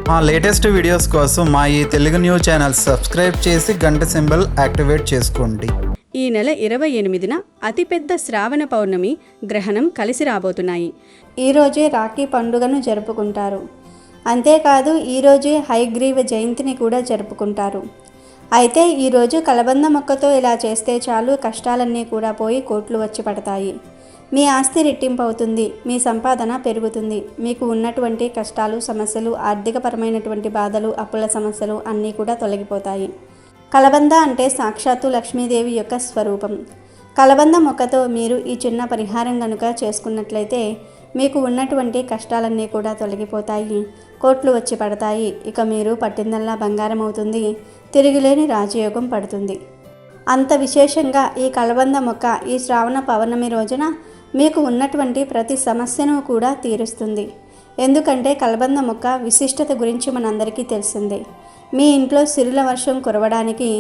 మా latest videos కోసం మా ఈ తెలుగు న్యూస్ ఛానల్ సబ్స్క్రైబ్ చేసి గంట సింబల్ యాక్టివేట్ చేసుకోండి. ఈ నెల 28న అతిపెద్ద శ్రావణ పౌర్ణమి గ్రహణం కలిసి రాబోతున్నాయి. ఈరోజే రాఖీ పండుగను జరుపుకుంటారు. అంతేకాదు ఈరోజే హయగ్రీవ జయంతిని కూడా జరుపుకుంటారు. అయితే ఈరోజు కలబంద మొక్కతో ఇలా చేస్తే చాలు, కష్టాలన్నీ కూడా పోయి కోట్లు వచ్చి పడతాయి. మీ ఆస్తి రెట్టింపు అవుతుంది, మీ సంపాదన పెరుగుతుంది. మీకు ఉన్నటువంటి కష్టాలు, సమస్యలు, ఆర్థికపరమైనటువంటి బాధలు, అప్పుల సమస్యలు అన్నీ కూడా తొలగిపోతాయి. కలబంద అంటే సాక్షాత్తు లక్ష్మీదేవి యొక్క స్వరూపం. కలబంద మొక్కతో మీరు ఈ చిన్న పరిహారం కనుక చేసుకున్నట్లయితే మీకు ఉన్నటువంటి కష్టాలన్నీ కూడా తొలగిపోతాయి, కోట్లు వచ్చి పడతాయి. ఇక మీరు పట్టిందల్లా బంగారం అవుతుంది, తిరుగులేని రాజయోగం పడుతుంది. అంత విశేషంగా ఈ కలబంద మొక్క ఈ శ్రావణ పౌర్ణమి రోజున మీకు ఉన్నటువంటి ప్రతి సమస్యను కూడా తీరుస్తుంది. ఎందుకంటే కలబంద మొక్క విశిష్టత గురించి మనందరికీ తెలిసిందే. మీ ఇంట్లో సిరుల వర్షం కురవడానికి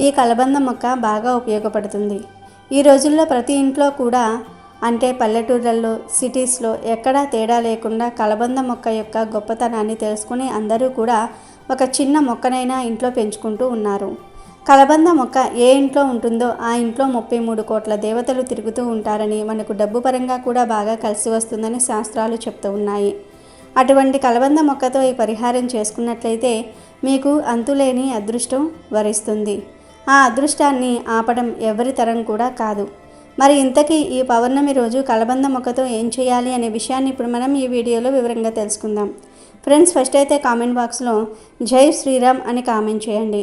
ఈ కలబంద మొక్క బాగా ఉపయోగపడుతుంది. ఈ రోజుల్లో ప్రతి ఇంట్లో కూడా, అంటే పల్లెటూళ్ళల్లో, సిటీస్లో ఎక్కడా తేడా లేకుండా కలబంద మొక్క యొక్క గొప్పతనాన్ని తెలుసుకుని అందరూ కూడా ఒక చిన్న మొక్కనైనా ఇంట్లో పెంచుకుంటూ ఉన్నారు. కలబంద మొక్క ఏ ఇంట్లో ఉంటుందో ఆ ఇంట్లో 33 కోట్ల దేవతలు తిరుగుతూ ఉంటారని, మనకు డబ్బు పరంగా కూడా బాగా కలిసి వస్తుందని శాస్త్రాలు చెప్తూ ఉన్నాయి. అటువంటి కలబంద మొక్కతో ఈ పరిహారం చేసుకున్నట్లయితే మీకు అంతులేని అదృష్టం వరిస్తుంది. ఆ అదృష్టాన్ని ఆపడం ఎవరి తరం కూడా కాదు. మరి ఇంతకీ ఈ పౌర్ణమి రోజు కలబంద మొక్కతో ఏం చేయాలి అనే విషయాన్ని ఇప్పుడు మనం ఈ వీడియోలో వివరంగా తెలుసుకుందాం. ఫ్రెండ్స్, ఫస్ట్ అయితే కామెంట్ బాక్స్లో జై శ్రీరామ్ అని కామెంట్ చేయండి.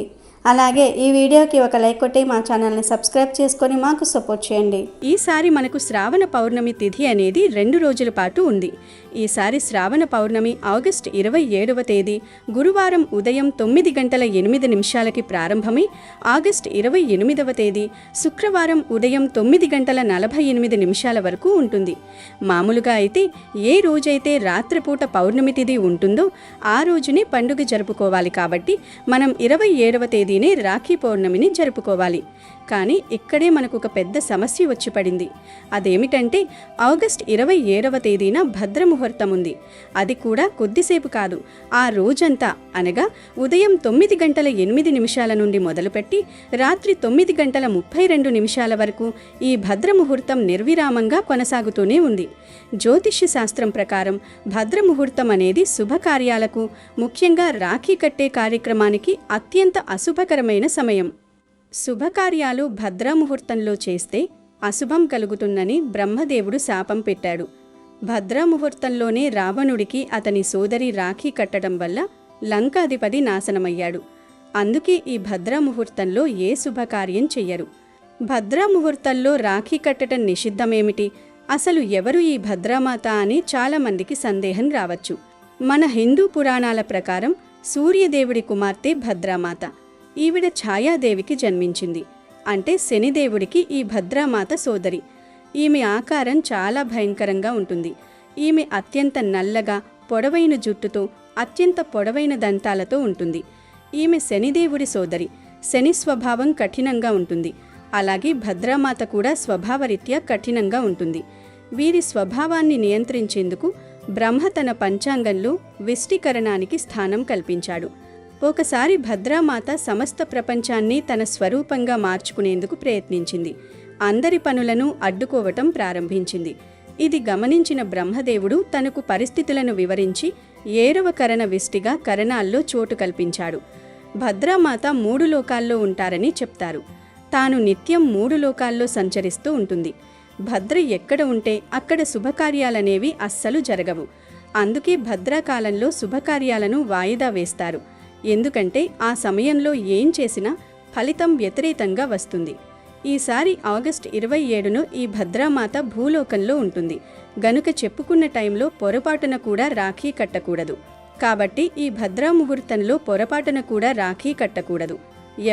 అలాగే ఈ వీడియోకి ఒక లైక్ కొట్టి మా ఛానల్ని సబ్స్క్రైబ్ చేసుకొని మాకు సపోర్ట్ చేయండి. ఈసారి మనకు శ్రావణ పౌర్ణమి తిథి అనేది 2 రోజుల పాటు ఉంది. ఈసారి శ్రావణ పౌర్ణమి ఆగస్టు 27వ తేదీ గురువారం ఉదయం 9:08 ప్రారంభమై ఆగస్టు 28వ తేదీ శుక్రవారం ఉదయం 9:48 వరకు ఉంటుంది. మామూలుగా అయితే ఏ రోజైతే రాత్రిపూట పౌర్ణమి తిథి ఉంటుందో ఆ రోజునే పండుగ జరుపుకోవాలి. కాబట్టి మనం 27వ తేదీనే రాఖీ పౌర్ణమిని జరుపుకోవాలి. కానీ ఇక్కడే మనకు ఒక పెద్ద సమస్య వచ్చి పడింది. అదేమిటంటే ఆగస్టు 27వ తేదీన భద్రముహూర్తం ఉంది. అది కూడా కొద్దిసేపు కాదు, ఆ రోజంతా, అనగా ఉదయం 9:08 నుండి మొదలుపెట్టి రాత్రి 9:32 వరకు ఈ భద్రముహూర్తం నిర్విరామంగా కొనసాగుతూనే ఉంది. జ్యోతిష్య శాస్త్రం ప్రకారం భద్రముహూర్తం అనేది శుభకార్యాలకు, ముఖ్యంగా రాఖీ కట్టే కార్యక్రమానికి అత్యంత అశుభకరమైన సమయం. శుభకార్యాలు భద్రాముహూర్తంలో చేస్తే అశుభం కలుగుతుందని బ్రహ్మదేవుడు శాపం పెట్టాడు. భద్రాముహూర్తంలోనే రావణుడికి అతని సోదరి రాఖీ కట్టడం వల్ల లంకాధిపతి నాశనమయ్యాడు. అందుకే ఈ భద్రాముహూర్తంలో ఏ శుభకార్యం చెయ్యరు. భద్రాముహూర్తంలో రాఖీ కట్టడం నిషిద్ధమేమిటి, అసలు ఎవరు ఈ భద్రామాత అని చాలామందికి సందేహం రావచ్చు. మన హిందూ పురాణాల ప్రకారం సూర్యదేవుడి కుమార్తె భద్రామాత. ఈవిడ ఛాయాదేవికి జన్మించింది. అంటే శనిదేవుడికి ఈ భద్రామాత సోదరి. ఈమె ఆకారం చాలా భయంకరంగా ఉంటుంది. ఈమె అత్యంత నల్లగా, పొడవైన జుట్టుతో, అత్యంత పొడవైన దంతాలతో ఉంటుంది. ఈమె శనిదేవుడి సోదరి. శని స్వభావం కఠినంగా ఉంటుంది. అలాగే భద్రామాత కూడా స్వభావరీత్యా కఠినంగా ఉంటుంది. వీరి స్వభావాన్ని నియంత్రించేందుకు బ్రహ్మ తన పంచాంగంలో విష్టీకరణానికి స్థానం కల్పించాడు. ఒకసారి భద్రామాత సమస్త ప్రపంచాన్ని తన స్వరూపంగా మార్చుకునేందుకు ప్రయత్నించింది. అందరి పనులను అడ్డుకోవటం ప్రారంభించింది. ఇది గమనించిన బ్రహ్మదేవుడు తనకు పరిస్థితులను వివరించి 7వ కరణ విష్టిగా కరణాల్లో చోటు కల్పించాడు. భద్రామాత 3 లోకాల్లో ఉంటారని చెప్తారు. తాను నిత్యం 3 లోకాల్లో సంచరిస్తూ ఉంటుంది. భద్ర ఎక్కడ ఉంటే అక్కడ శుభకార్యాలనేవి అస్సలు జరగవు. అందుకే భద్రాకాలంలో శుభకార్యాలను వాయిదా వేస్తారు. ఎందుకంటే ఆ సమయంలో ఏం చేసినా ఫలితం వ్యతిరేకంగా వస్తుంది. ఈసారి ఆగస్టు 27ను ఈ భద్రామాత భూలోకంలో ఉంటుంది గనుక చెప్పుకున్న టైంలో పొరపాటున కూడా రాఖీ కట్టకూడదు. కాబట్టి ఈ భద్రాముహూర్తంలో పొరపాటున కూడా రాఖీ కట్టకూడదు.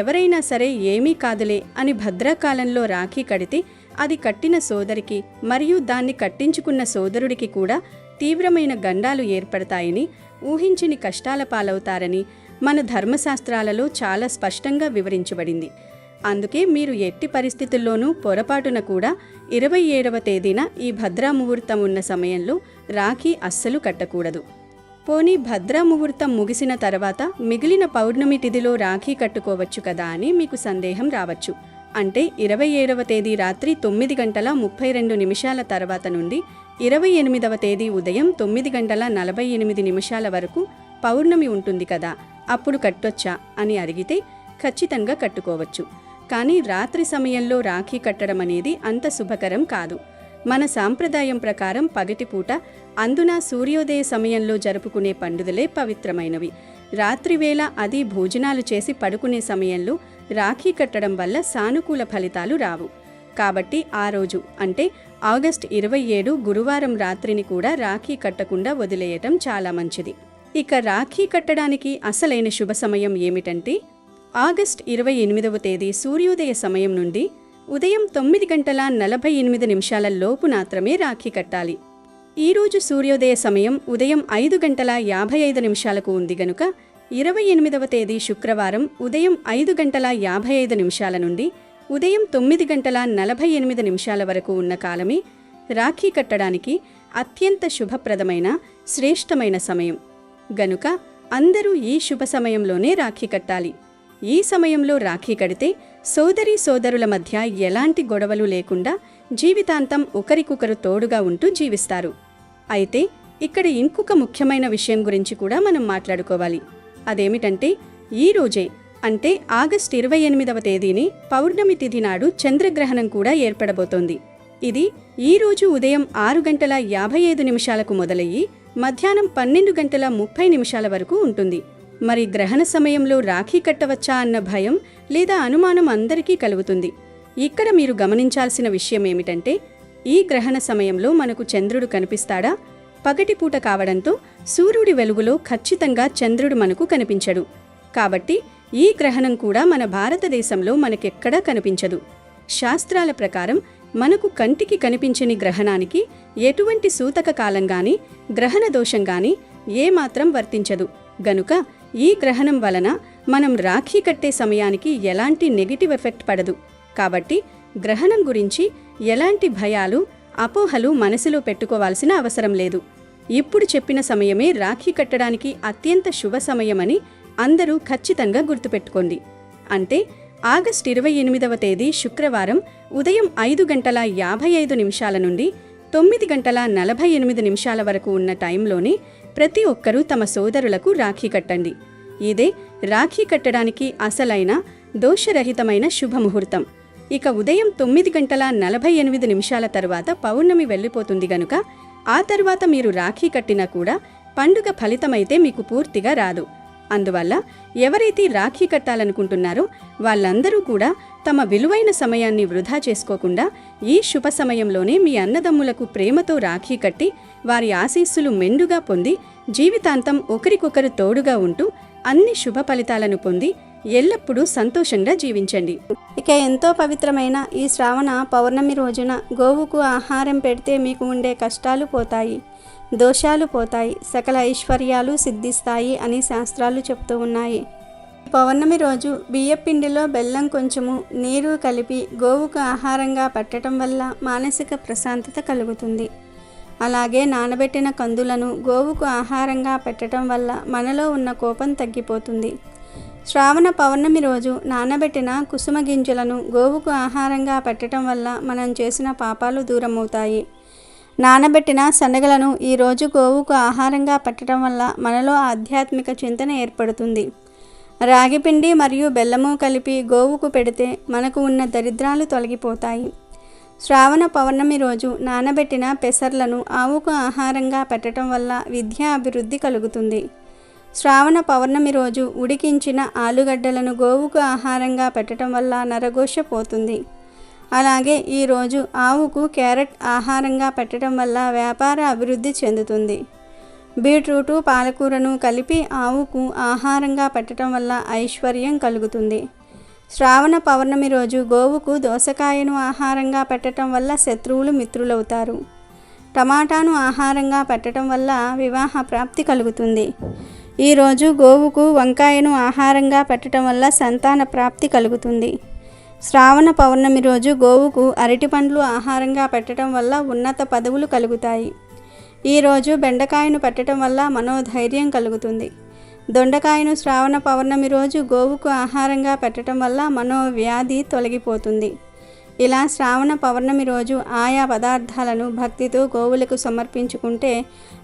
ఎవరైనా సరే ఏమీ కాదులే అని భద్రాకాలంలో రాఖీ కడితే అది కట్టిన సోదరికి మరియు దాన్ని కట్టించుకున్న సోదరుడికి కూడా తీవ్రమైన గండాలు ఏర్పడతాయని, ఊహించని కష్టాల పాలవుతారని మన ధర్మశాస్త్రాలలో చాలా స్పష్టంగా వివరించబడింది. అందుకే మీరు ఎట్టి పరిస్థితుల్లోనూ పొరపాటున కూడా 27వ తేదీన ఈ భద్రాముహూర్తం ఉన్న సమయంలో రాఖీ అస్సలు కట్టకూడదు. పోనీ భద్రా ముహూర్తం ముగిసిన తర్వాత మిగిలిన పౌర్ణమి తిథిలో రాఖీ కట్టుకోవచ్చు కదా అని మీకు సందేహం రావచ్చు. అంటే 27వ తేదీ రాత్రి 9:32 తర్వాత నుండి 28వ తేదీ ఉదయం 9:48 వరకు పౌర్ణమి ఉంటుంది కదా, అప్పుడు కట్టొచ్చా అని అడిగితే ఖచ్చితంగా కట్టుకోవచ్చు. కానీ రాత్రి సమయంలో రాఖీ కట్టడం అనేది అంత శుభకరం కాదు. మన సాంప్రదాయం ప్రకారం పగటిపూట, అందున సూర్యోదయ సమయంలో జరుపుకునే పండుగలే పవిత్రమైనవి. రాత్రివేళ అది భోజనాలు చేసి పడుకునే సమయంలో రాఖీ కట్టడం వల్ల సానుకూల ఫలితాలు రావు. కాబట్టి ఆ రోజు అంటే ఆగస్టు 27 గురువారం రాత్రిని కూడా రాఖీ కట్టకుండా వదిలేయటం చాలా మంచిది. ఇక రాఖీ కట్టడానికి అసలైన శుభ సమయం ఏమిటంటే ఆగస్టు 28వ తేదీ సూర్యోదయ సమయం నుండి ఉదయం 9:48 లోపు మాత్రమే రాఖీ కట్టాలి. ఈరోజు సూర్యోదయ సమయం ఉదయం 5:55 ఉంది గనుక 28వ తేదీ శుక్రవారం ఉదయం 5:55 నుండి ఉదయం 9:48 వరకు ఉన్న కాలమే రాఖీ కట్టడానికి అత్యంత శుభప్రదమైన శ్రేష్టమైన సమయం గనుక అందరూ ఈ శుభ సమయంలోనే రాఖీ కట్టాలి. ఈ సమయంలో రాఖీ కడితే సోదరీ సోదరుల మధ్య ఎలాంటి గొడవలు లేకుండా జీవితాంతం ఒకరికొకరు తోడుగా ఉంటూ జీవిస్తారు. అయితే ఇక్కడ ఇంకొక ముఖ్యమైన విషయం గురించి కూడా మనం మాట్లాడుకోవాలి. అదేమిటంటే ఈ రోజే అంటే ఆగస్టు 28వ తేదీని పౌర్ణమి తిథి నాడు చంద్రగ్రహణం కూడా ఏర్పడబోతోంది. ఇది ఈ రోజు ఉదయం 6:55 మొదలయ్యి మధ్యాహ్నం 12:30 వరకు ఉంటుంది. మరి గ్రహణ సమయంలో రాఖీ కట్టవచ్చా అన్న భయం లేదా అనుమానం అందరికీ కలుగుతుంది. ఇక్కడ మీరు గమనించాల్సిన విషయం ఏమిటంటే ఈ గ్రహణ సమయంలో మనకు చంద్రుడు కనిపిస్తాడా? పగటిపూట కావడంతో సూర్యుడి వెలుగులో ఖచ్చితంగా చంద్రుడు మనకు కనిపించడు. కాబట్టి ఈ గ్రహణం కూడా మన భారతదేశంలో మనకెక్కడా కనిపించదు. శాస్త్రాల ప్రకారం మనకు కంటికి కనిపించని గ్రహణానికి ఎటువంటి సూతక కాలం గాని గ్రహణ దోషం గాని ఏమాత్రం వర్తించదు. గనుక ఈ గ్రహణం వలన మనం రాఖీ కట్టే సమయానికి ఎలాంటి నెగిటివ్ ఎఫెక్ట్ పడదు. కాబట్టి గ్రహణం గురించి ఎలాంటి భయాలు, అపోహలు మనసులో పెట్టుకోవాల్సిన అవసరం లేదు. ఇప్పుడు చెప్పిన సమయమే రాఖీ కట్టడానికి అత్యంత శుభ సమయమని అందరూ ఖచ్చితంగా గుర్తుపెట్టుకోండి. అంటే ఆగస్టు 28వ తేదీ శుక్రవారం ఉదయం 5:55 నుండి 9:48 వరకు ఉన్న టైంలోనే ప్రతి ఒక్కరూ తమ సోదరులకు రాఖీ కట్టండి. ఇదే రాఖీ కట్టడానికి అసలైన దోషరహితమైన శుభముహూర్తం. ఇక ఉదయం 9:48 తర్వాత పౌర్ణమి వెళ్ళిపోతుంది గనుక ఆ తర్వాత మీరు రాఖీ కట్టినా కూడా పండుగ ఫలితమైతే మీకు పూర్తిగా రాదు. అందువల్ల ఎవరైతే రాఖీ కట్టాలనుకుంటున్నారో వాళ్ళందరూ కూడా తమ విలువైన సమయాన్ని వృధా చేసుకోకుండా ఈ శుభ సమయంలోనే మీ అన్నదమ్ములకు ప్రేమతో రాఖీ కట్టి వారి ఆశీస్సులు మెండుగా పొంది జీవితాంతం ఒకరికొకరు తోడుగా ఉంటూ అన్ని శుభ ఫలితాలను పొంది ఎల్లప్పుడూ సంతోషంగా జీవించండి. ఇక ఎంతో పవిత్రమైన ఈ శ్రావణ పౌర్ణమి రోజున గోవుకు ఆహారం పెడితే మీకు ఉండే కష్టాలు పోతాయి, దోషాలు పోతాయి, సకల ఐశ్వర్యాలు సిద్ధిస్తాయి అని శాస్త్రాలు చెప్తూ ఉన్నాయి. పౌర్ణమి రోజు బియ్యపిండిలో బెల్లం కొంచెము నీరు కలిపి గోవుకు ఆహారంగా పెట్టడం వల్ల మానసిక ప్రశాంతత కలుగుతుంది. అలాగే నానబెట్టిన కందులను గోవుకు ఆహారంగా పెట్టడం వల్ల మనలో ఉన్న కోపం తగ్గిపోతుంది. శ్రావణ పౌర్ణమి రోజు నానబెట్టిన కుసుమ గింజలను గోవుకు ఆహారంగా పెట్టడం వల్ల మనం చేసిన పాపాలు దూరమవుతాయి. నానబెట్టిన శనగలను ఈరోజు గోవుకు ఆహారంగా పెట్టడం వల్ల మనలో ఆధ్యాత్మిక చింతన ఏర్పడుతుంది. రాగిపిండి మరియు బెల్లము కలిపి గోవుకు పెడితే మనకు ఉన్న దరిద్రాలు తొలగిపోతాయి. శ్రావణ పౌర్ణమి రోజు నానబెట్టిన పెసర్లను ఆవుకు ఆహారంగా పెట్టడం వల్ల విద్యా అభివృద్ధి కలుగుతుంది. శ్రావణ పౌర్ణమి రోజు ఉడికించిన ఆలుగడ్డలను గోవుకు ఆహారంగా పెట్టడం వల్ల నరఘోష పోతుంది. అలాగే ఈరోజు ఆవుకు క్యారెట్ ఆహారంగా పెట్టడం వల్ల వ్యాపార అభివృద్ధి చెందుతుంది. బీట్రూటు పాలకూరను కలిపి ఆవుకు ఆహారంగా పెట్టడం వల్ల ఐశ్వర్యం కలుగుతుంది. శ్రావణ పౌర్ణమి రోజు గోవుకు దోసకాయను ఆహారంగా పెట్టడం వల్ల శత్రువులు మిత్రులవుతారు. టమాటాను ఆహారంగా పెట్టడం వల్ల వివాహ ప్రాప్తి కలుగుతుంది. ఈరోజు గోవుకు వంకాయను ఆహారంగా పెట్టడం వల్ల సంతాన ప్రాప్తి కలుగుతుంది. శ్రావణ పౌర్ణమి రోజు గోవుకు అరటిపండ్లు ఆహారంగా పెట్టడం వల్ల ఉన్నత పదవులు కలుగుతాయి. ఈరోజు బెండకాయను పెట్టడం వల్ల మనోధైర్యం కలుగుతుంది. దొండకాయను శ్రావణ పౌర్ణమి రోజు గోవుకు ఆహారంగా పెట్టడం వల్ల మనోవ్యాధి తొలగిపోతుంది. ఇలా శ్రావణ పౌర్ణమి రోజు ఆయా పదార్థాలను భక్తితో గోవులకు సమర్పించుకుంటే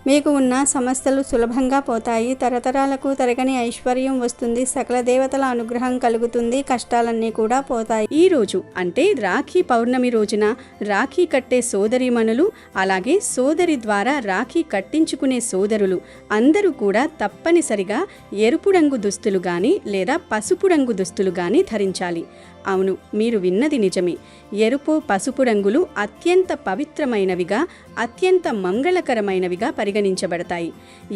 మీకు ఉన్న సమస్యలు సులభంగా పోతాయి. తరతరాలకు తరగని ఐశ్వర్యం వస్తుంది. సకల దేవతల అనుగ్రహం కలుగుతుంది. కష్టాలన్నీ కూడా పోతాయి. ఈ రోజు అంటే రాఖీ పౌర్ణమి రోజున రాఖీ కట్టే సోదరీమణులు, అలాగే సోదరి ద్వారా రాఖీ కట్టించుకునే సోదరులు అందరూ కూడా తప్పనిసరిగా ఎరుపు రంగు దుస్తులు కానీ లేదా పసుపు రంగు దుస్తులు కానీ ధరించాలి. అవును, మీరు విన్నది నిజమే. ఎరుపు, పసుపు రంగులు అత్యంత పవిత్రమైనవిగా, అత్యంత మంగళకరమైనవిగా పరిగణించబడతాయి.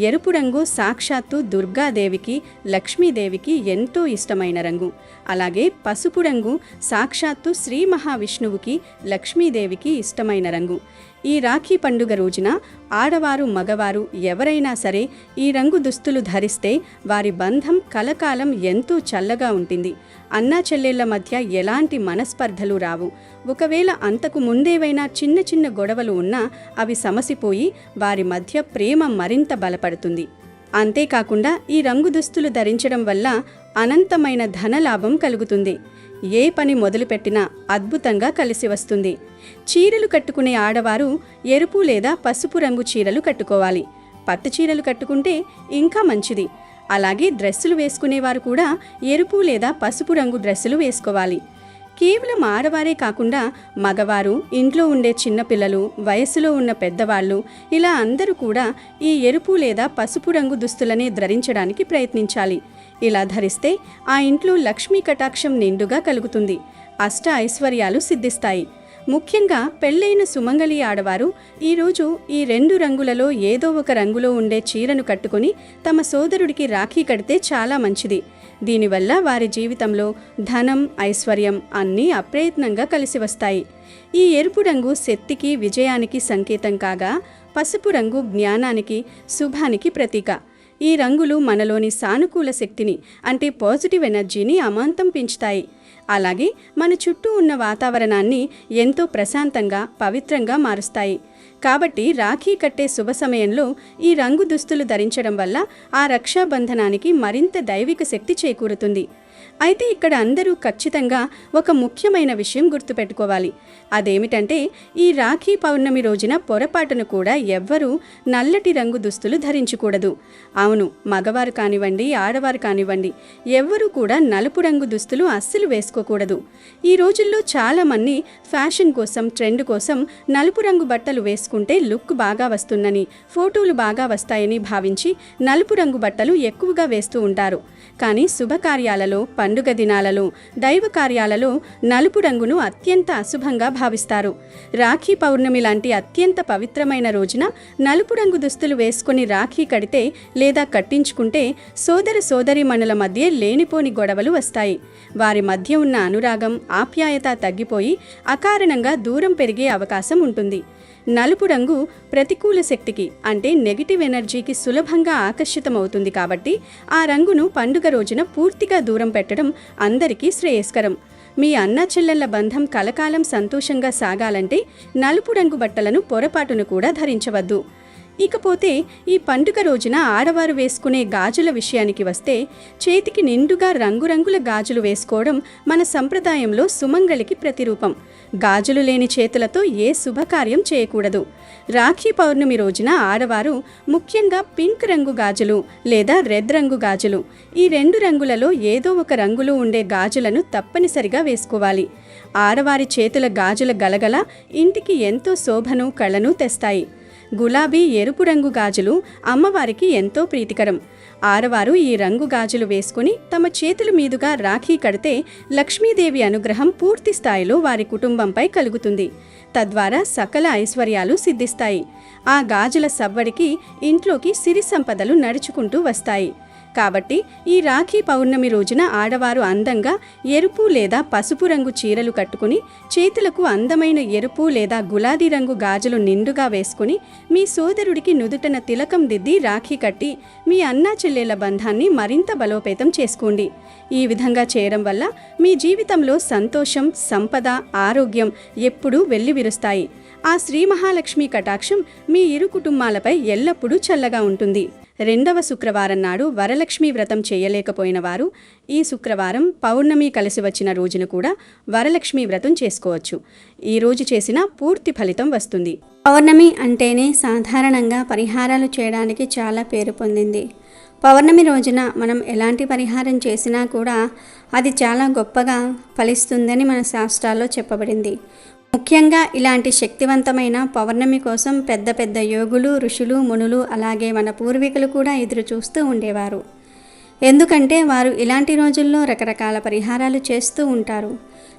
ఎరుపు రంగు సాక్షాత్తు దుర్గాదేవికి, లక్ష్మీదేవికి ఎంతో ఇష్టమైన రంగు. అలాగే పసుపు రంగు సాక్షాత్తు శ్రీ మహావిష్ణువుకి, లక్ష్మీదేవికి ఇష్టమైన రంగు. ఈ రాఖీ పండుగ రోజున ఆడవారు, మగవారు ఎవరైనా సరే ఈ రంగు దుస్తులు ధరిస్తే వారి బంధం కలకాలం ఎంతో చల్లగా ఉంటుంది. అన్నా చెల్లెళ్ల మధ్య ఎలాంటి మనస్పర్ధలు రావు. ఒకవేళ అంతకు ముందేవైనా చిన్న చిన్న గొడవలు ఉన్నా అవి సమసిపోయి వారి మధ్య ప్రేమ మరింత బలపడుతుంది. అంతేకాకుండా ఈ రంగు దుస్తులు ధరించడం వల్ల అనంతమైన ధనలాభం కలుగుతుంది. ఏ పని మొదలుపెట్టినా అద్భుతంగా కలిసి వస్తుంది. చీరలు కట్టుకునే ఆడవారు ఎరుపు లేదా పసుపు రంగు చీరలు కట్టుకోవాలి. పట్టు చీరలు కట్టుకుంటే ఇంకా మంచిది. అలాగే డ్రెస్సులు వేసుకునేవారు కూడా ఎరుపు లేదా పసుపు రంగు డ్రెస్సులు వేసుకోవాలి. కేవలం ఆడవారే కాకుండా మగవారు, ఇంట్లో ఉండే చిన్నపిల్లలు, వయసులో ఉన్న పెద్దవాళ్ళు ఇలా అందరూ కూడా ఈ ఎరుపు లేదా పసుపు రంగు దుస్తులనే ధరించడానికి ప్రయత్నించాలి. ఇలా ధరిస్తే ఆ ఇంట్లో లక్ష్మీ కటాక్షం నిండుగా కలుగుతుంది. అష్ట ఐశ్వర్యాలు సిద్ధిస్తాయి. ముఖ్యంగా పెళ్ళైన సుమంగళి ఆడవారు ఈరోజు ఈ 2 రంగులలో ఏదో ఒక రంగులో ఉండే చీరను కట్టుకొని తమ సోదరుడికి రాఖీ కడితే చాలా మంచిది. దీనివల్ల వారి జీవితంలో ధనం, ఐశ్వర్యం అన్నీ అప్రయత్నంగా కలిసి వస్తాయి. ఈ ఎరుపు రంగు శక్తికి, విజయానికి సంకేతం కాగా పసుపు రంగు జ్ఞానానికి, శుభానికి ప్రతీక. ఈ రంగులు మనలోని సానుకూల శక్తిని అంటే పాజిటివ్ ఎనర్జీని అమాంతం పెంచుతాయి. అలాగే మన చుట్టూ ఉన్న వాతావరణాన్ని ఎంతో ప్రశాంతంగా, పవిత్రంగా మారుస్తాయి. కాబట్టి రాఖీ కట్టే శుభ సమయంలో ఈ రంగు దుస్తులు ధరించడం వల్ల ఆ రక్షాబంధనానికి మరింత దైవిక శక్తి చేకూరుతుంది. అయితే ఇక్కడ అందరూ ఖచ్చితంగా ఒక ముఖ్యమైన విషయం గుర్తుపెట్టుకోవాలి. అదేమిటంటే ఈ రాఖీ పౌర్ణమి రోజున పొరపాటును కూడా ఎవ్వరూ నల్లటి రంగు దుస్తులు ధరించకూడదు. అవును, మగవారు కానివ్వండి, ఆడవారు కానివ్వండి, ఎవ్వరూ కూడా నలుపు రంగు దుస్తులు అస్సలు వేసుకోకూడదు. ఈ రోజుల్లో చాలామంది ఫ్యాషన్ కోసం, ట్రెండ్ కోసం నలుపు రంగు బట్టలు వేసుకుంటే లుక్ బాగా వస్తుందని, ఫోటోలు బాగా వస్తాయని భావించి నలుపు రంగు బట్టలు ఎక్కువగా వేస్తూ ఉంటారు. కానీ శుభకార్యాలలో, పండుగ దినాలలో, దైవ కార్యాలలో నలుపు రంగును అత్యంత అశుభంగా భావిస్తారు. రాఖీ పౌర్ణమి లాంటి అత్యంత పవిత్రమైన రోజున నలుపు రంగు దుస్తులు వేసుకుని రాఖీ కడితే లేదా కట్టించుకుంటే సోదర సోదరీమణుల మధ్య లేనిపోని గొడవలు వస్తాయి. వారి మధ్య ఉన్న అనురాగం, ఆప్యాయత తగ్గిపోయి అకారణంగా దూరం పెరిగే అవకాశం ఉంటుంది. నలుపు రంగు ప్రతికూల శక్తికి అంటే నెగిటివ్ ఎనర్జీకి సులభంగా ఆకర్షితమవుతుంది. కాబట్టి ఆ రంగును పండుగ రోజున పూర్తిగా దూరం పెట్టడం అందరికీ శ్రేయస్కరం. మీ అన్నా చెల్లెళ్ల బంధం కలకాలం సంతోషంగా సాగాలంటే నలుపు రంగు బట్టలను పొరపాటును కూడా ధరించవద్దు. ఇకపోతే ఈ పండుగ రోజున ఆడవారు వేసుకునే గాజుల విషయానికి వస్తే చేతికి నిండుగా రంగురంగుల గాజులు వేసుకోవడం మన సంప్రదాయంలో సుమంగళికి ప్రతిరూపం. గాజులు లేని చేతులతో ఏ శుభకార్యం చేయకూడదు. రాఖీ పౌర్ణమి రోజున ఆడవారు ముఖ్యంగా పింక్ రంగు గాజులు లేదా రెడ్ రంగు గాజులు, ఈ 2 రంగులలో ఏదో ఒక రంగులో ఉండే గాజులను తప్పనిసరిగా వేసుకోవాలి. ఆడవారి చేతుల గాజుల గలగల ఇంటికి ఎంతో శోభను, కళను తెస్తాయి. గులాబీ, ఎరుపు రంగు గాజులు అమ్మవారికి ఎంతో ప్రీతికరం. ఆడవారు ఈ రంగు గాజులు వేసుకుని తమ చేతుల మీదుగా రాఖీ కడితే లక్ష్మీదేవి అనుగ్రహం పూర్తి స్థాయిలో వారి కుటుంబంపై కలుగుతుంది. తద్వారా సకల ఐశ్వర్యాలు సిద్ధిస్తాయి. ఆ గాజుల సవ్వడికి ఇంట్లోకి సిరి సంపదలు నడుచుకుంటూ వస్తాయి. కాబట్టి ఈ రాఖీ పౌర్ణమి రోజున ఆడవారు అందంగా ఎరుపు లేదా పసుపు రంగు చీరలు కట్టుకుని చేతులకు అందమైన ఎరుపు లేదా గులాబీ రంగు గాజులు నిండుగా వేసుకుని మీ సోదరుడికి నుదుటన తిలకం దిద్ది రాఖీ కట్టి మీ అన్నా చెల్లెళ్ల బంధాన్ని మరింత బలోపేతం చేసుకోండి. ఈ విధంగా చేయడం వల్ల మీ జీవితంలో సంతోషం, సంపద, ఆరోగ్యం ఎప్పుడూ వెల్లివిరుస్తాయి. ఆ శ్రీ మహాలక్ష్మి కటాక్షం మీ ఇరు కుటుంబాలపై ఎల్లప్పుడూ చల్లగా ఉంటుంది. 2వ శుక్రవారం నాడు వరలక్ష్మి వ్రతం చేయలేకపోయిన వారు ఈ శుక్రవారం పౌర్ణమి కలిసి వచ్చిన రోజున కూడా వరలక్ష్మి వ్రతం చేసుకోవచ్చు. ఈ రోజు చేసిన పూర్తి ఫలితం వస్తుంది. పౌర్ణమి అంటేనే సాధారణంగా పరిహారాలు చేయడానికి చాలా పేరు పొందింది. పౌర్ణమి రోజున మనం ఎలాంటి పరిహారం చేసినా కూడా అది చాలా గొప్పగా ఫలిస్తుందని మన శాస్త్రాల్లో చెప్పబడింది. ముఖ్యంగా ఇలాంటి శక్తివంతమైన పౌర్ణమి కోసం పెద్ద పెద్ద యోగులు, ఋషులు, మునులు అలాగే మన పూర్వీకులు కూడా ఎదురు చూస్తూ ఉండేవారు. ఎందుకంటే వారు ఇలాంటి రోజుల్లో రకరకాల పరిహారాలు చేస్తూ ఉంటారు.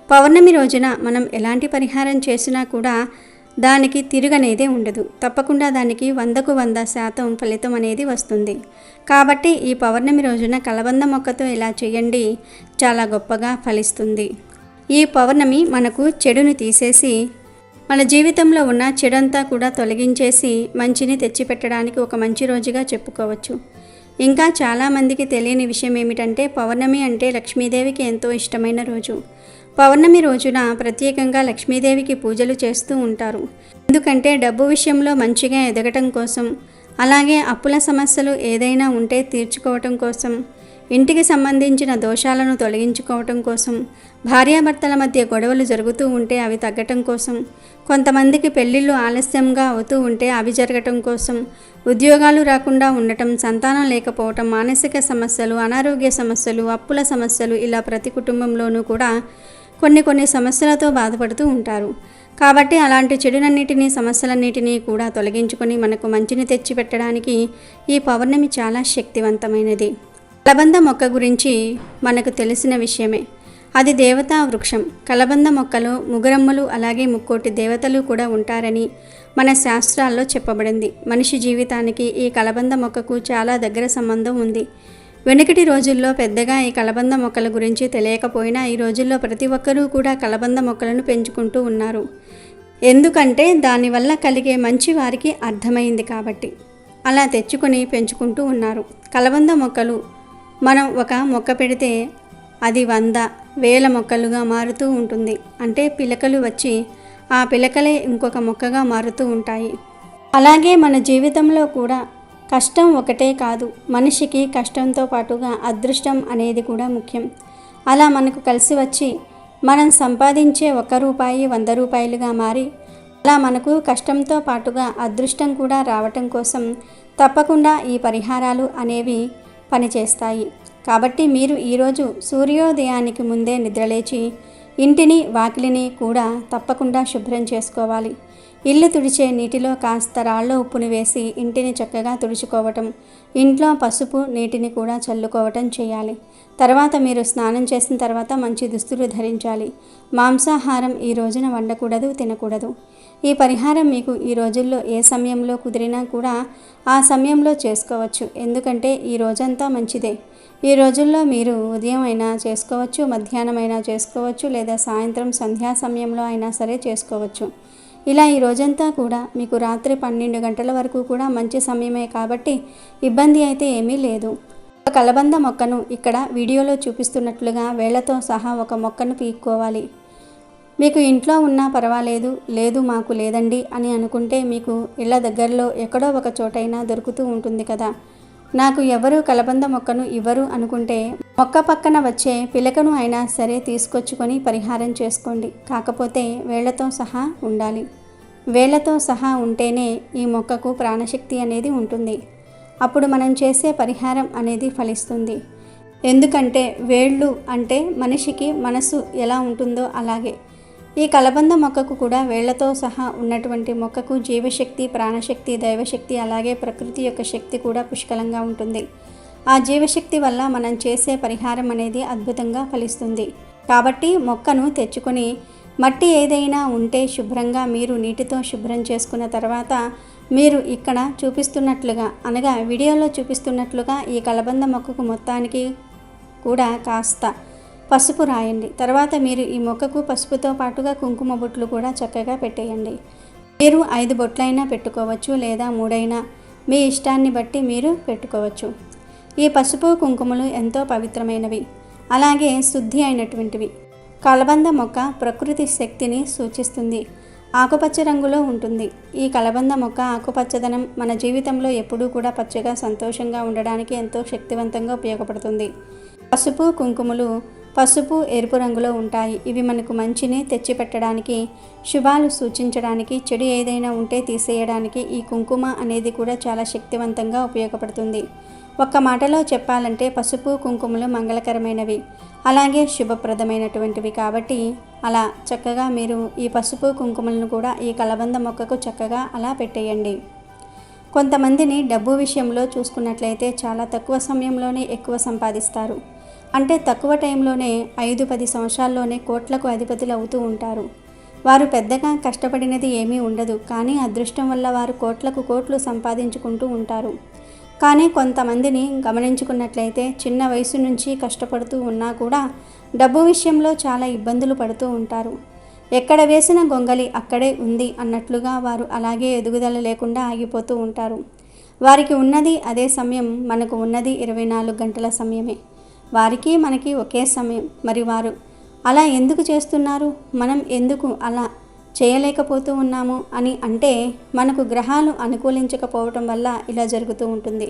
పౌర్ణమి రోజున మనం ఎలాంటి పరిహారం చేసినా కూడా దానికి తిరుగనేదే ఉండదు. తప్పకుండా దానికి 100కు 100% ఫలితం అనేది వస్తుంది. కాబట్టి ఈ పౌర్ణమి రోజున కలబంద మొక్కతో ఇలా చేయండి, చాలా గొప్పగా ఫలిస్తుంది. ఈ పౌర్ణమి మనకు చెడుని తీసేసి మన జీవితంలో ఉన్న చెడంతా కూడా తొలగించేసి మంచిని తెచ్చిపెట్టడానికి ఒక మంచి రోజుగా చెప్పుకోవచ్చు. ఇంకా చాలామందికి తెలియని విషయం ఏమిటంటే పౌర్ణమి అంటే లక్ష్మీదేవికి ఎంతో ఇష్టమైన రోజు. పౌర్ణమి రోజున ప్రత్యేకంగా లక్ష్మీదేవికి పూజలు చేస్తూ ఉంటారు. ఎందుకంటే డబ్బు విషయంలో మంచిగా ఎదగటం కోసం, అలాగే అప్పుల సమస్యలు ఏదైనా ఉంటే తీర్చుకోవటం కోసం, ఇంటికి సంబంధించిన దోషాలను తొలగించుకోవటం కోసం, భార్యాభర్తల మధ్య గొడవలు జరుగుతూ ఉంటే అవి తగ్గటం కోసం, కొంతమందికి పెళ్ళిళ్ళు ఆలస్యంగా అవుతూ ఉంటే అవి జరగటం కోసం, ఉద్యోగాలు రాకుండా ఉండటం, సంతానం లేకపోవటం, మానసిక సమస్యలు, అనారోగ్య సమస్యలు, అప్పుల సమస్యలు, ఇలా ప్రతి కుటుంబంలోనూ కూడా కొన్ని సమస్యలతో బాధపడుతూ ఉంటారు. కాబట్టి అలాంటి చెడునన్నిటినీ, సమస్యలన్నిటినీ కూడా తొలగించుకొని మనకు మంచిని తెచ్చిపెట్టడానికి ఈ పౌర్ణమి చాలా శక్తివంతమైనది. కలబంద మొక్క గురించి మనకు తెలిసిన విషయమే. అది దేవతా వృక్షం. కలబంద మొక్కలో ముగురమ్మలు అలాగే 3 దేవతలు కూడా ఉంటారని మన శాస్త్రాల్లో చెప్పబడింది. మనిషి జీవితానికి ఈ కలబంద మొక్కకు చాలా దగ్గర సంబంధం ఉంది. వెనుకటి రోజుల్లో పెద్దగా ఈ కలబంద మొక్కల గురించి తెలియకపోయినా ఈ రోజుల్లో ప్రతి ఒక్కరూ కూడా కలబంద మొక్కలను పెంచుకుంటూ ఉన్నారు. ఎందుకంటే దానివల్ల కలిగే మంచి వారికి అర్థమైంది కాబట్టి అలా తెచ్చుకొని పెంచుకుంటూ ఉన్నారు. కలబంద మొక్కలు మనం ఒక మొక్క పెడితే అది 100,000 మొక్కలుగా మారుతూ ఉంటుంది. అంటే పిలకలు వచ్చి ఆ పిలకలే ఇంకొక మొక్కగా మారుతూ ఉంటాయి. అలాగే మన జీవితంలో కూడా కష్టం ఒకటే కాదు, మనిషికి కష్టంతో పాటుగా అదృష్టం అనేది కూడా ముఖ్యం. అలా మనకు కలిసి వచ్చి మనం సంపాదించే 1 రూపాయి 100 రూపాయలుగా మారి అలా మనకు కష్టంతో పాటుగా అదృష్టం కూడా రావటం కోసం తప్పకుండా ఈ పరిహారాలు అనేవి పనిచేస్తాయి. కాబట్టి మీరు ఈరోజు సూర్యోదయానికి ముందే నిద్రలేచి ఇంటిని, వాకిలిని కూడా తప్పకుండా శుభ్రం చేసుకోవాలి. ఇల్లు తుడిచే నీటిలో కాస్త రాళ్ళ ఉప్పుని వేసి ఇంటిని చక్కగా తుడుచుకోవటం, ఇంట్లో పసుపు నీటిని కూడా చల్లుకోవటం చేయాలి. తర్వాత మీరు స్నానం చేసిన తర్వాత మంచి దుస్తులు ధరించాలి. మాంసాహారం ఈ రోజున వండకూడదు, తినకూడదు. ఈ పరిహారం మీకు ఈ రోజుల్లో ఏ సమయంలో కుదిరినా కూడా ఆ సమయంలో చేసుకోవచ్చు. ఎందుకంటే ఈ రోజంతా మంచిదే. ఈ రోజుల్లో మీరు ఉదయం అయినా చేసుకోవచ్చు, మధ్యాహ్నం అయినా చేసుకోవచ్చు, లేదా సాయంత్రం సంధ్యా సమయంలో అయినా సరే చేసుకోవచ్చు. ఇలా ఈ రోజంతా కూడా మీకు రాత్రి 12 గంటల వరకు కూడా మంచి సమయమే కాబట్టి ఇబ్బంది అయితే ఏమీ లేదు. ఒక కలబంద మొక్కను ఇక్కడ వీడియోలో చూపిస్తున్నట్లుగా వేళ్లతో సహా ఒక మొక్కను పీక్కోవాలి. మీకు ఇంట్లో ఉన్నా పర్వాలేదు, లేదు మాకు లేదండి అని అనుకుంటే మీకు ఇళ్ళ దగ్గరలో ఎక్కడో ఒక చోటైనా దొరుకుతూ ఉంటుంది కదా. నాకు ఎవరు కలబంద మొక్కను ఇవ్వరు అనుకుంటే మొక్క పక్కన వచ్చే పిలకను అయినా సరే తీసుకొచ్చుకొని పరిహారం చేసుకోండి. కాకపోతే వేళ్లతో సహా ఉండాలి. వేళ్లతో సహా ఉంటేనే ఈ మొక్కకు ప్రాణశక్తి అనేది ఉంటుంది. అప్పుడు మనం చేసే పరిహారం అనేది ఫలిస్తుంది. ఎందుకంటే వేళ్ళు అంటే మనిషికి మనసు ఎలా ఉంటుందో అలాగే ఈ కలబంద మొక్కకు కూడా వేళ్లతో సహా ఉన్నటువంటి మొక్కకు జీవశక్తి, ప్రాణశక్తి, దైవశక్తి అలాగే ప్రకృతి యొక్క శక్తి కూడా పుష్కలంగా ఉంటుంది. ఆ జీవశక్తి వల్ల మనం చేసే పరిహారం అనేది అద్భుతంగా ఫలిస్తుంది. కాబట్టి మొక్కను తెచ్చుకొని మట్టి ఏదైనా ఉంటే శుభ్రంగా మీరు నీటితో శుభ్రం చేసుకున్న తర్వాత మీరు ఇక్కడ చూపిస్తున్నట్లుగా అనగా వీడియోలో చూపిస్తున్నట్లుగా ఈ కలబంద మొక్కకు మొత్తానికి కూడా కాస్త పసుపు రాయండి. తర్వాత మీరు ఈ మొక్కకు పసుపుతో పాటుగా కుంకుమ బొట్లు కూడా చక్కగా పెట్టేయండి. మీరు 5 బొట్లైనా పెట్టుకోవచ్చు, లేదా 3 అయినా మీ ఇష్టాన్ని బట్టి మీరు పెట్టుకోవచ్చు. ఈ పసుపు కుంకుమలు ఎంతో పవిత్రమైనవి, అలాగే శుద్ధి అయినటువంటివి. కలబంద మొక్క ప్రకృతి శక్తిని సూచిస్తుంది. ఆకుపచ్చ రంగులో ఉంటుంది. ఈ కలబంద మొక్క ఆకుపచ్చదనం మన జీవితంలో ఎప్పుడూ కూడా పచ్చగా సంతోషంగా ఉండడానికి ఎంతో శక్తివంతంగా ఉపయోగపడుతుంది. పసుపు కుంకుమలు పసుపు ఎరుపు రంగులో ఉంటాయి. ఇవి మనకు మంచిని తెచ్చిపెట్టడానికి, శుభాలు సూచించడానికి, చెడు ఏదైనా ఉంటే తీసేయడానికి ఈ కుంకుమ అనేది కూడా చాలా శక్తివంతంగా ఉపయోగపడుతుంది. ఒక్క మాటలో చెప్పాలంటే పసుపు కుంకుమలు మంగళకరమైనవి, అలాగే శుభప్రదమైనటువంటివి. కాబట్టి అలా చక్కగా మీరు ఈ పసుపు కుంకుమలను కూడా ఈ కలబంద మొక్కకు చక్కగా అలా పెట్టేయండి. కొంతమందిని డబ్బు విషయంలో చూసుకున్నట్లయితే చాలా తక్కువ సమయంలోనే ఎక్కువ సంపాదిస్తారు. అంటే తక్కువ టైంలోనే 5-10 సంవత్సరాల్లోనే కోట్లకు అధిపతులు అవుతూ ఉంటారు. వారు పెద్దగా కష్టపడినది ఏమీ ఉండదు, కానీ అదృష్టం వల్ల వారు కోట్లకు కోట్లు సంపాదించుకుంటూ ఉంటారు. కానీ కొంతమందిని గమనించుకున్నట్లయితే చిన్న వయసు నుంచి కష్టపడుతూ ఉన్నా కూడా డబ్బు విషయంలో చాలా ఇబ్బందులు పడుతూ ఉంటారు. ఎక్కడ వేసిన గొంగలి అక్కడే ఉంది అన్నట్లుగా వారు అలాగే ఎదుగుదల లేకుండా ఆగిపోతూ ఉంటారు. వారికి ఉన్నది అదే సమయం, మనకు ఉన్నది 24 గంటల సమయమే. వారికి మనకి ఒకే సమయం. మరి వారు అలా ఎందుకు చేస్తున్నారు, మనం ఎందుకు అలా చేయలేకపోతూ ఉన్నాము అని అంటే మనకు గ్రహాలు అనుకూలించకపోవటం వల్ల ఇలా జరుగుతూ ఉంటుంది.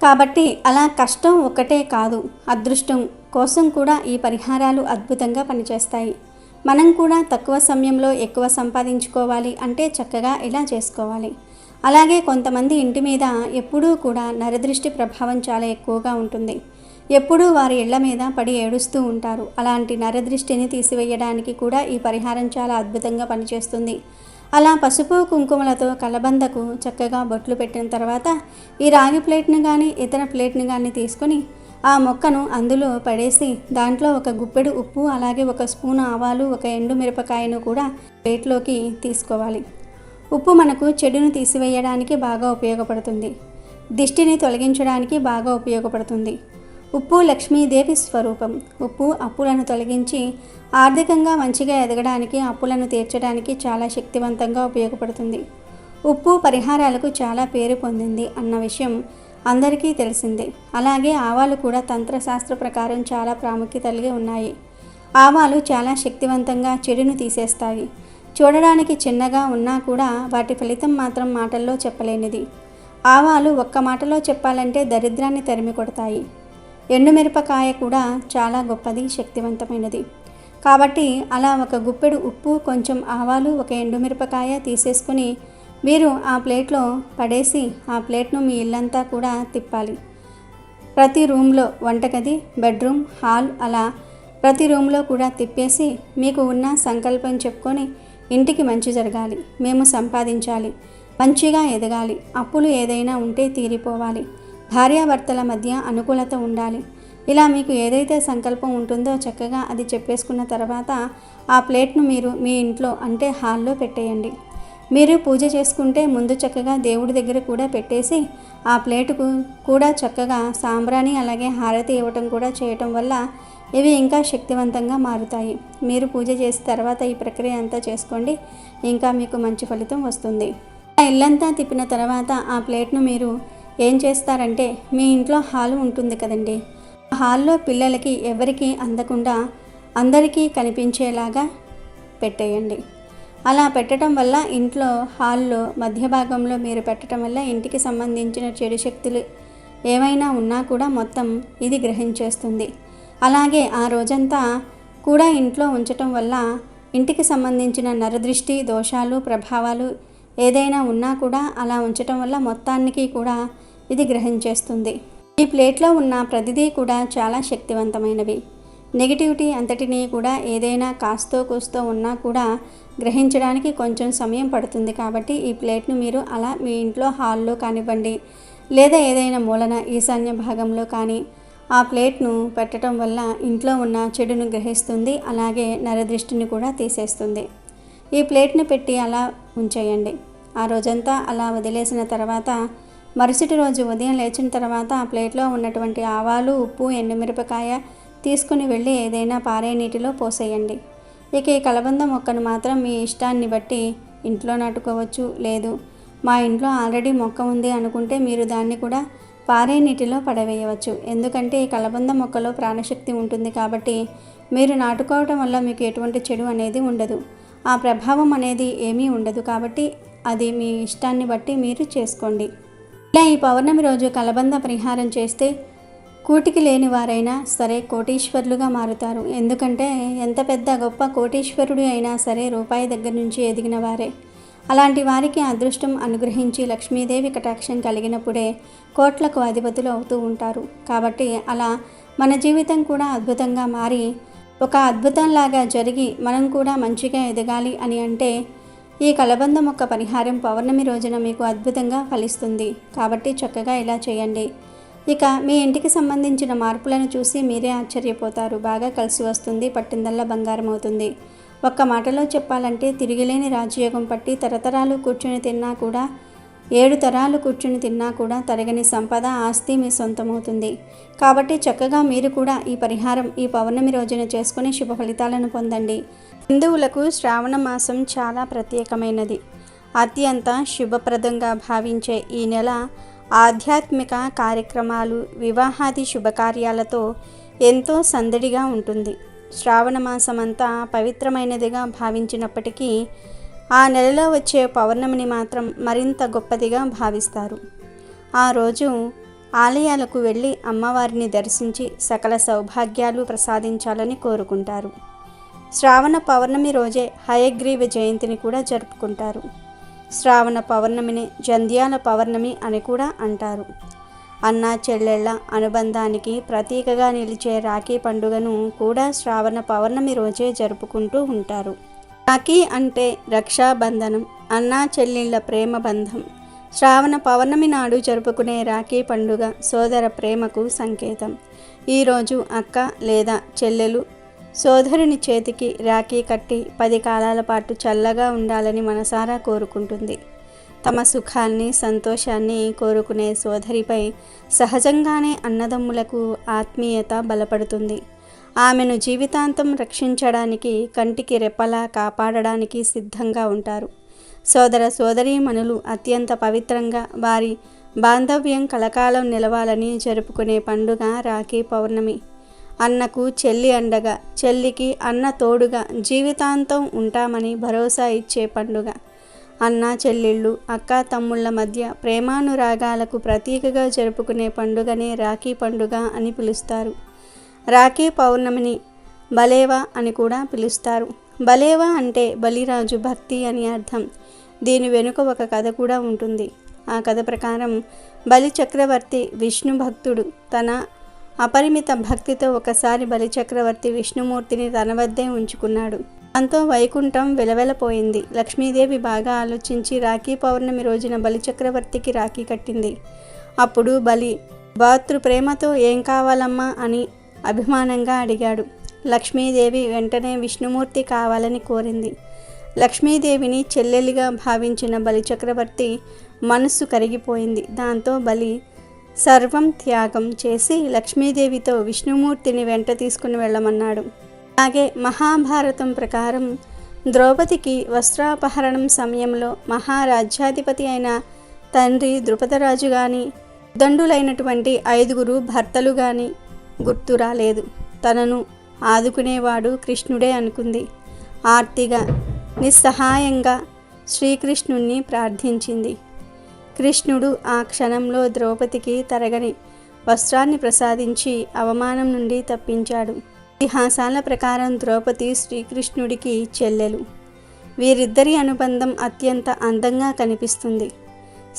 కాబట్టి అలా కష్టం ఒక్కటే కాదు, అదృష్టం కోసం కూడా ఈ పరిహారాలు అద్భుతంగా పనిచేస్తాయి. మనం కూడా తక్కువ సమయంలో ఎక్కువ సంపాదించుకోవాలి అంటే చక్కగా ఇలా చేసుకోవాలి. అలాగే కొంతమంది ఇంటి మీద ఎప్పుడూ కూడా నరదృష్టి ప్రభావం చాలా ఎక్కువగా ఉంటుంది. ఎప్పుడూ వారి ఇళ్ల మీద పడి ఏడుస్తూ ఉంటారు. అలాంటి నరదృష్టిని తీసివేయడానికి కూడా ఈ పరిహారం చాలా అద్భుతంగా పనిచేస్తుంది. అలా పసుపు కుంకుమలతో కలబందకు చక్కగా బొట్లు పెట్టిన తర్వాత ఈ రాగి ప్లేట్ను కానీ ఇతర ప్లేట్ను కానీ తీసుకొని ఆ మొక్కను అందులో పడేసి దాంట్లో ఒక గుప్పెడు ఉప్పు, అలాగే 1 స్పూను ఆవాలు, 1 ఎండు మిరపకాయను కూడా ప్లేట్లోకి తీసుకోవాలి. ఉప్పు మనకు చెడును తీసివేయడానికి బాగా ఉపయోగపడుతుంది. దిష్టిని తొలగించడానికి బాగా ఉపయోగపడుతుంది. ఉప్పు లక్ష్మీదేవి స్వరూపం. ఉప్పు అప్పులను తొలగించి ఆర్థికంగా మంచిగా ఎదగడానికి, అప్పులను తీర్చడానికి చాలా శక్తివంతంగా ఉపయోగపడుతుంది. ఉప్పు పరిహారాలకు చాలా పేరు పొందింది అన్న విషయం అందరికీ తెలిసిందే. అలాగే ఆవాలు కూడా తంత్రశాస్త్ర ప్రకారం చాలా ప్రాముఖ్యత కలిగి ఉన్నాయి. ఆవాలు చాలా శక్తివంతంగా చెడును తీసేస్తాయి. చూడడానికి చిన్నగా ఉన్నా కూడా వాటి ఫలితం మాత్రం మాటల్లో చెప్పలేనిది. ఆవాలు ఒక్క మాటలో చెప్పాలంటే దరిద్రాన్ని తరిమి కొడతాయి. ఎండుమిరపకాయ కూడా చాలా గొప్పది, శక్తివంతమైనది. కాబట్టి అలా 1 గుప్పెడు ఉప్పు, కొంచెం ఆవాలు, 1 ఎండుమిరపకాయ తీసేసుకుని మీరు ఆ ప్లేట్లో పడేసి ఆ ప్లేట్ను మీ ఇల్లంతా కూడా తిప్పాలి. ప్రతి రూమ్లో, వంటగది, బెడ్రూమ్, హాల్ అలా ప్రతి రూమ్లో కూడా తిప్పేసి మీకు ఉన్న సంకల్పం చెప్పుకొని ఇంటికి మంచి జరగాలి, మేము సంపాదించాలి, మంచిగా ఎదగాలి, అప్పులు ఏదైనా ఉంటే తీరిపోవాలి, భార్యాభర్తల మధ్య అనుకూలత ఉండాలి, ఇలా మీకు ఏదైతే సంకల్పం ఉంటుందో చక్కగా అది చెప్పేసుకున్న తర్వాత ఆ ప్లేట్ను మీరు మీ ఇంట్లో అంటే హాల్లో పెట్టేయండి. మీరు పూజ చేసుకుంటే ముందు చక్కగా దేవుడి దగ్గర కూడా పెట్టేసి ఆ ప్లేటుకు కూడా చక్కగా సాంబ్రాణి అలాగే హారతి ఇవ్వటం కూడా చేయటం వల్ల ఇవి ఇంకా శక్తివంతంగా మారుతాయి. మీరు పూజ చేసిన తర్వాత ఈ ప్రక్రియ అంతా చేసుకోండి, ఇంకా మీకు మంచి ఫలితం వస్తుంది. ఆ ఇల్లంతా తిప్పిన తర్వాత ఆ ప్లేట్ను మీరు ఏం చేస్తారంటే మీ ఇంట్లో హాలు ఉంటుంది కదండి, ఆ హాల్లో పిల్లలకి ఎవరికి అందకుండా అందరికీ కనిపించేలాగా పెట్టేయండి. అలా పెట్టడం వల్ల ఇంట్లో హాల్లో మధ్య భాగంలో మీరు పెట్టడం వల్ల ఇంటికి సంబంధించిన చెడు శక్తులు ఏమైనా ఉన్నా కూడా మొత్తం ఇది గ్రహించేస్తుంది. అలాగే ఆ రోజంతా కూడా ఇంట్లో ఉంచటం వల్ల ఇంటికి సంబంధించిన నరదృష్టి, దోషాలు, ప్రభావాలు ఏదైనా ఉన్నా కూడా అలా ఉంచటం వల్ల మొత్తానికి కూడా ఇది గ్రహించేస్తుంది. ఈ ప్లేట్లో ఉన్న ప్రతిదీ కూడా చాలా శక్తివంతమైనవి. నెగిటివిటీ అంతటినీ కూడా ఏదైనా కాస్తో కూస్తో ఉన్నా కూడా గ్రహించడానికి కొంచెం సమయం పడుతుంది. కాబట్టి ఈ ప్లేట్ను మీరు అలా మీ ఇంట్లో హాల్లో కానివ్వండి, లేదా ఏదైనా మూలన ఈశాన్య భాగంలో కానీ ఆ ప్లేట్ను పెట్టడం వల్ల ఇంట్లో ఉన్న చెడును గ్రహిస్తుంది, అలాగే నరదృష్టిని కూడా తీసేస్తుంది. ఈ ప్లేట్ను పెట్టి అలా ఉంచేయండి. ఆ రోజంతా అలా వదిలేసిన తర్వాత మరుసటి రోజు ఉదయం లేచిన తర్వాత ఆ ప్లేట్లో ఉన్నటువంటి ఆవాలు, ఉప్పు, ఎండుమిరపకాయ తీసుకుని వెళ్ళి ఏదైనా పారే నీటిలో పోసేయండి. ఇక ఈ కలబంద మొక్కను మాత్రం మీ ఇష్టాన్ని బట్టి ఇంట్లో నాటుకోవచ్చు, లేదు మా ఇంట్లో ఆల్రెడీ మొక్క ఉంది అనుకుంటే మీరు దాన్ని కూడా పారే నీటిలో పడవేయవచ్చు. ఎందుకంటే ఈ కలబంద మొక్కలో ప్రాణశక్తి ఉంటుంది కాబట్టి మీరు నాటుకోవటం వల్ల మీకు ఎటువంటి చెడు అనేది ఉండదు. ఆ ప్రభావం అనేది ఏమీ ఉండదు. కాబట్టి అది మీ ఇష్టాన్ని బట్టి మీరు చేసుకోండి. ఇలా ఈ పౌర్ణమి రోజు కలబంద పరిహారం చేస్తే కూటికి లేని వారైనా సరే కోటీశ్వరులుగా మారుతారు. ఎందుకంటే ఎంత పెద్ద గొప్ప కోటీశ్వరుడు అయినా సరే రూపాయి దగ్గర నుంచి ఎదిగిన వారే. అలాంటి వారికి అదృష్టం అనుగ్రహించి లక్ష్మీదేవి కటాక్షం కలిగినప్పుడే కోట్లకు అధిపతులు అవుతూ ఉంటారు. కాబట్టి అలా మన జీవితం కూడా అద్భుతంగా మారి ఒక అద్భుతంలాగా జరిగి మనం కూడా మంచిగా ఎదగాలి అని అంటే ఈ కలబంద మొక్క పరిహారం పౌర్ణమి రోజున మీకు అద్భుతంగా ఫలిస్తుంది. కాబట్టి చక్కగా ఇలా చేయండి. ఇక మీ ఇంటికి సంబంధించిన మార్పులను చూసి మీరే ఆశ్చర్యపోతారు. బాగా కలిసి వస్తుంది, పట్టిందల్లా బంగారం అవుతుంది. ఒక్క మాటలో చెప్పాలంటే తిరిగిలేని రాజయోగం పట్టి తరతరాలు కూర్చుని తిన్నా కూడా 7 తరాలు కూర్చుని తిన్నా కూడా తరగని సంపద ఆస్తి మీ సొంతమవుతుంది. కాబట్టి చక్కగా మీరు కూడా ఈ పరిహారం ఈ పౌర్ణమి రోజున చేసుకుని శుభ ఫలితాలను పొందండి. హిందువులకు శ్రావణ మాసం చాలా ప్రత్యేకమైనది. అత్యంత శుభప్రదంగా భావించే ఈ నెల ఆధ్యాత్మిక కార్యక్రమాలు, వివాహాది శుభకార్యాలతో ఎంతో సందడిగా ఉంటుంది. శ్రావణ మాసమంతా పవిత్రమైనదిగా భావించినప్పటికీ ఆ నెలలో వచ్చే పౌర్ణమిని మాత్రం మరింత గొప్పదిగా భావిస్తారు. ఆ రోజు ఆలయాలకు వెళ్ళి అమ్మవారిని దర్శించి సకల సౌభాగ్యాలు ప్రసాదించాలని కోరుకుంటారు. శ్రావణ పౌర్ణమి రోజే హయగ్రీవ జయంతిని కూడా జరుపుకుంటారు. శ్రావణ పౌర్ణమిని జంధ్యాల పౌర్ణమి అని కూడా అంటారు. అన్నా చెల్లెళ్ళ అనుబంధానికి ప్రతీకగా నిలిచే రాఖీ పండుగను కూడా శ్రావణ పౌర్ణమి రోజే జరుపుకుంటూ ఉంటారు. రాఖీ అంటే రక్షాబంధనం, అన్నా చెల్లెళ్ళ ప్రేమ బంధం. శ్రావణ పౌర్ణమి నాడు జరుపుకునే రాఖీ పండుగ సోదర ప్రేమకు సంకేతం. ఈరోజు అక్క లేదా చెల్లెలు సోదరుని చేతికి రాఖీ కట్టి 10 కాలాల పాటు చల్లగా ఉండాలని మనసారా కోరుకుంటుంది. తమ సుఖాన్ని, సంతోషాన్ని కోరుకునే సోదరిపై సహజంగానే అన్నదమ్ములకు ఆత్మీయత బలపడుతుంది. ఆమెను జీవితాంతం రక్షించడానికి, కంటికి రెప్పలా కాపాడడానికి సిద్ధంగా ఉంటారు. సోదర సోదరీమణులు అత్యంత పవిత్రంగా వారి బాంధవ్యం కలకాలం నిలవాలని జరుపుకునే పండుగ రాఖీ పౌర్ణమి. అన్నకు చెల్లి అండగా, చెల్లికి అన్న తోడుగా జీవితాంతం ఉంటామని భరోసా ఇచ్చే పండుగ. అన్నా చెల్లెళ్ళు, అక్కా తమ్ముళ్ళ మధ్య ప్రేమానురాగాలకు ప్రతీకగా జరుపుకునే పండుగనే రాఖీ పండుగ అని పిలుస్తారు. రాఖీ పౌర్ణమిని బలేవా అని కూడా పిలుస్తారు. బలేవా అంటే బలిరాజు భక్తి అని అర్థం. దీని వెనుక ఒక కథ కూడా ఉంటుంది. ఆ కథ ప్రకారం బలి చక్రవర్తి విష్ణు భక్తుడు. తన అపరిమిత భక్తితో ఒకసారి బలిచక్రవర్తి విష్ణుమూర్తిని తన వద్దే ఉంచుకున్నాడు. దాంతో వైకుంఠం వెలవెలపోయింది. లక్ష్మీదేవి బాగా ఆలోచించి రాఖీ పౌర్ణమి రోజున బలిచక్రవర్తికి రాఖీ కట్టింది. అప్పుడు బలి భాతృ ప్రేమతో ఏం కావాలమ్మా అని అభిమానంగా అడిగాడు. లక్ష్మీదేవి వెంటనే విష్ణుమూర్తి కావాలని కోరింది. లక్ష్మీదేవిని చెల్లెలిగా భావించిన బలిచక్రవర్తి మనస్సు కరిగిపోయింది. దాంతో బలి సర్వం త్యాగం చేసి లక్ష్మీదేవితో విష్ణుమూర్తిని వెంట తీసుకుని వెళ్ళమన్నాడు. అలాగే మహాభారతం ప్రకారం ద్రౌపదికి వస్త్రాపహరణం సమయంలో మహారాజ్యాధిపతి అయిన తండ్రి ద్రుపదరాజు కానీ, దండులైనటువంటి 5 భర్తలు కానీ గుర్తు రాలేదు. తనను ఆదుకునేవాడు కృష్ణుడే అనుకుంది. ఆర్తిగా నిస్సహాయంగా శ్రీకృష్ణుణ్ణి ప్రార్థించింది. కృష్ణుడు ఆ క్షణంలో ద్రౌపదికి తరగని వస్త్రాన్ని ప్రసాదించి అవమానం నుండి తప్పించాడు. ఇతిహాసాల ప్రకారం ద్రౌపది శ్రీకృష్ణుడికి చెల్లెలు. వీరిద్దరి అనుబంధం అత్యంత అందంగా కనిపిస్తుంది.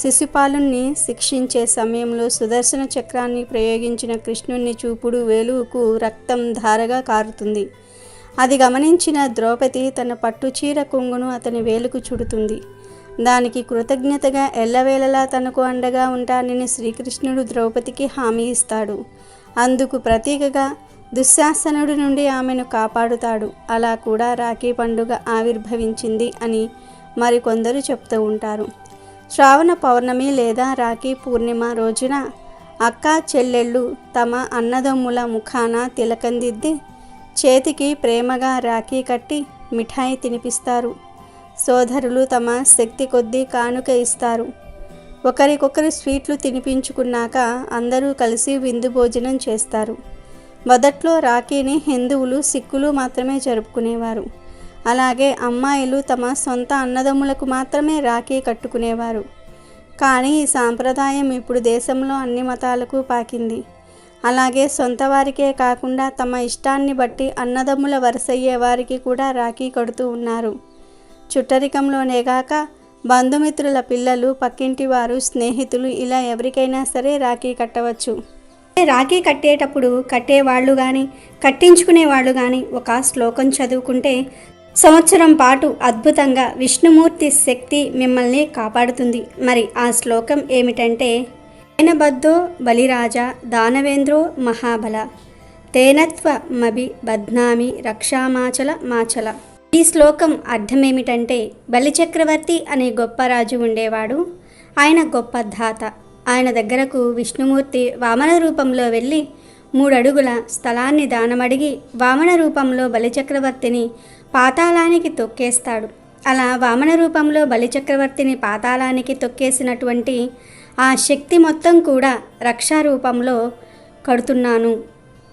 శిశుపాలుణ్ణి శిక్షించే సమయంలో సుదర్శన చక్రాన్ని ప్రయోగించిన కృష్ణుని చూపుడు వేలుకు రక్తం ధారగా కారుతుంది. అది గమనించిన ద్రౌపది తన పట్టుచీర కొంగును అతని వేలుకు చుడుతుంది. దానికి కృతజ్ఞతగా ఎల్లవేళలా తనకు అండగా ఉంటానని శ్రీకృష్ణుడు ద్రౌపదికి హామీ ఇస్తాడు. అందుకు ప్రతీకగా దుశ్శాసనుడి నుండి ఆమెను కాపాడుతాడు. అలా కూడా రాఖీ పండుగ ఆవిర్భవించింది అని మరికొందరు చెప్తూ ఉంటారు. శ్రావణ పౌర్ణమి లేదా రాఖీ పూర్ణిమ రోజున అక్కా చెల్లెళ్ళు తమ అన్నదమ్ముల ముఖాన తిలకందిద్ది చేతికి ప్రేమగా రాఖీ కట్టి మిఠాయి తినిపిస్తారు. సోదరులు తమ శక్తి కొద్దీ కానుక ఇస్తారు. ఒకరికొకరు స్వీట్లు తినిపించుకున్నాక అందరూ కలిసి విందు భోజనం చేస్తారు. మొదట్లో రాఖీని హిందువులు, సిక్కులు మాత్రమే జరుపుకునేవారు. అలాగే అమ్మాయిలు తమ సొంత అన్నదమ్ములకు మాత్రమే రాఖీ కట్టుకునేవారు. కానీ ఈ సాంప్రదాయం ఇప్పుడు దేశంలో అన్ని మతాలకు పాకింది. అలాగే సొంత వారికే కాకుండా తమ ఇష్టాన్ని బట్టి అన్నదమ్ముల వరుసయ్యే వారికి కూడా రాఖీ కడుతూ ఉన్నారు. చుట్టరికంలోనే కాక బంధుమిత్రుల పిల్లలు, పక్కింటి వారు, స్నేహితులు ఇలా ఎవరికైనా సరే రాఖీ కట్టవచ్చు. రాఖీ కట్టేటప్పుడు కట్టేవాళ్ళు కానీ కట్టించుకునే వాళ్ళు కానీ ఒక శ్లోకం చదువుకుంటే సంవత్సరం పాటు అద్భుతంగా విష్ణుమూర్తి శక్తి మిమ్మల్ని కాపాడుతుంది. మరి ఆ శ్లోకం ఏమిటంటే, తేనబద్ధో బలిరాజా దానవేంద్రో మహాబల తేనత్వ మభి బధ్నామి రక్షామాచల మాచల. ఈ శ్లోకం అర్థమేమిటంటే, బలిచక్రవర్తి అనే గొప్ప రాజు ఉండేవాడు. ఆయన గొప్ప ధాత. ఆయన దగ్గరకు విష్ణుమూర్తి వామన రూపంలో వెళ్ళి 3 అడుగుల స్థలాన్ని దానమడిగి వామన రూపంలో బలిచక్రవర్తిని పాతాళానికి తొక్కేస్తాడు. అలా వామన రూపంలో బలిచక్రవర్తిని పాతాళానికి తొక్కేసినటువంటి ఆ శక్తి మొత్తం కూడా రక్షా రూపంలో కడుతున్నాను.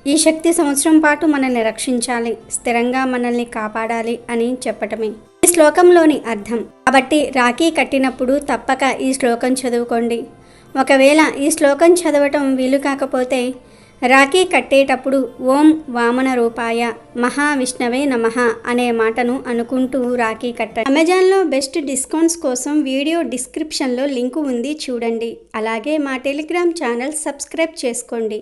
ఈ శక్తి సంవత్సరం పాటు మనల్ని రక్షించాలి, స్థిరంగా మనల్ని కాపాడాలి అని చెప్పటమే ఈ శ్లోకంలోని అర్థం. కాబట్టి రాఖీ కట్టినప్పుడు తప్పక ఈ శ్లోకం చదువుకోండి. ఒకవేళ ఈ శ్లోకం చదవటం వీలు కాకపోతే రాఖీ కట్టేటప్పుడు ఓం వామన రూపాయ మహావిష్ణవే నమః అనే మాటను అనుకుంటూ రాఖీ కట్టండి. అమెజాన్లో బెస్ట్ డిస్కౌంట్స్ కోసం వీడియో డిస్క్రిప్షన్లో లింకు ఉంది, చూడండి. అలాగే మా టెలిగ్రామ్ ఛానల్ సబ్స్క్రైబ్ చేసుకోండి.